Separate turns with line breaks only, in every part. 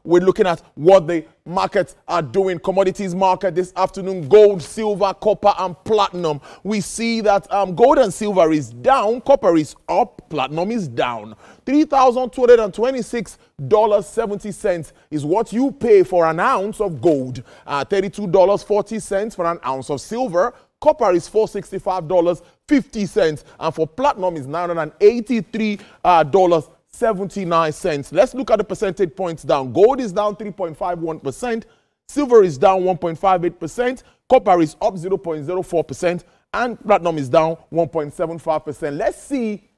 we're looking at what the markets are doing. Commodities market this afternoon, gold, silver, copper, and platinum. We see that gold and silver is down, copper is up, platinum is down. $3,226.70 is what you pay for an ounce of gold. $32.40 for an ounce of silver. Copper is $465.50, and for platinum is $983.79. Let's look at the percentage points down. Gold is down 3.51%, silver is down 1.58%, copper is up 0.04%, and platinum is down 1.75%. Let's see.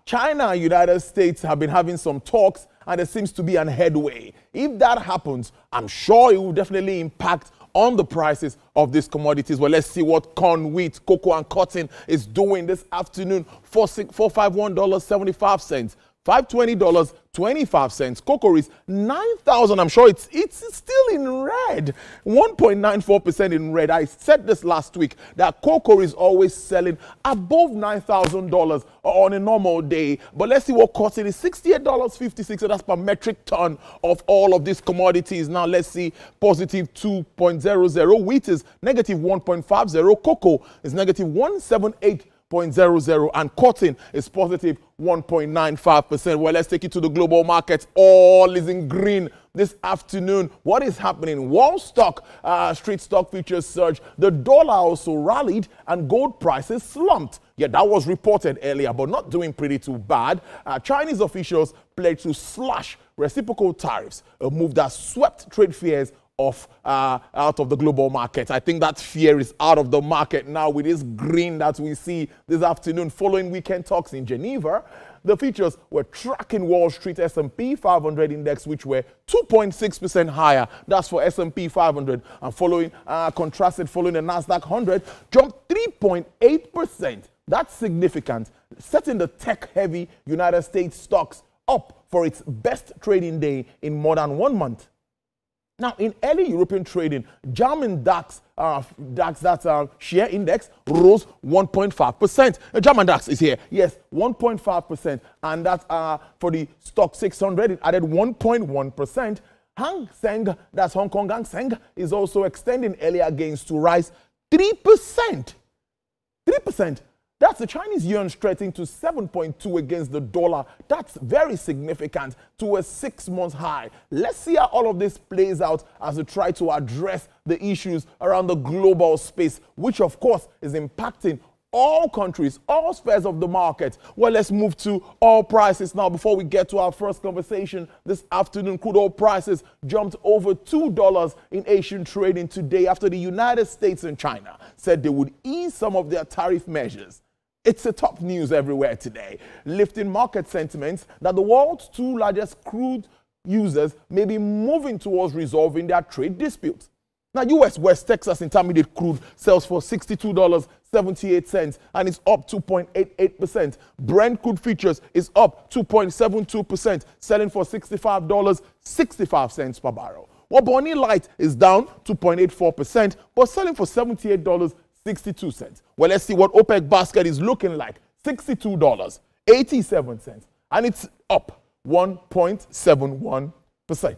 China and United States have been having some talks, and there seems to be an headway. If that happens, I'm sure it will definitely impact on the prices of these commodities. Well, let's see what corn, wheat, cocoa, and cotton is doing this afternoon. $451.75, $520.25. Cocoa is 9,000. I'm sure it's still in red. 1.94% in red. I said this last week that cocoa is always selling above $9,000 on a normal day. But let's see what cotton is. $68.56. So that's per metric ton of all of these commodities. Now let's see. Positive 2.00. Wheat is negative 1.50. Cocoa is negative 178.00, and cotton is positive 1.95%. Well, let's take it to the global markets. All is in green this afternoon. What is happening? Wall stock, street stock futures surge. The dollar also rallied, and gold prices slumped. Yeah, that was reported earlier, but not doing pretty too bad. Chinese officials pledged to slash reciprocal tariffs, a move that swept trade fears out of the global market. I think that fear is out of the market now with this green that we see this afternoon following weekend talks in Geneva. The futures were tracking Wall Street S&P 500 index, which were 2.6% higher. That's for S&P 500. And contrasted following the Nasdaq 100, jumped 3.8%. That's significant, setting the tech-heavy United States stocks up for its best trading day in more than 1 month. Now, in early European trading, German DAX, share index rose 1.5%. German DAX is here. Yes, 1.5%. And that for the stock 600, it added 1.1%. Hang Seng, that's Hong Kong Hang Seng, is also extending earlier gains to rise 3%. 3%. That's the Chinese yuan strengthening to 7.2 against the dollar. That's very significant, to a 6-month high. Let's see how all of this plays out as we try to address the issues around the global space, which of course is impacting all countries, all spheres of the market. Well, let's move to oil prices now. Before we get to our first conversation this afternoon, crude oil prices jumped over $2 in Asian trading today after the United States and China said they would ease some of their tariff measures. It's the top news everywhere today, lifting market sentiments that the world's 2 largest crude users may be moving towards resolving their trade disputes. Now, U.S. West Texas Intermediate crude sells for $62.78 and is up 2.88%. Brent crude futures is up 2.72%, selling for $65.65 per barrel. Bonny Light is down 2.84%, but selling for $78.62. Well, let's see what OPEC basket is looking like. $62.87, and it's up 1.71%.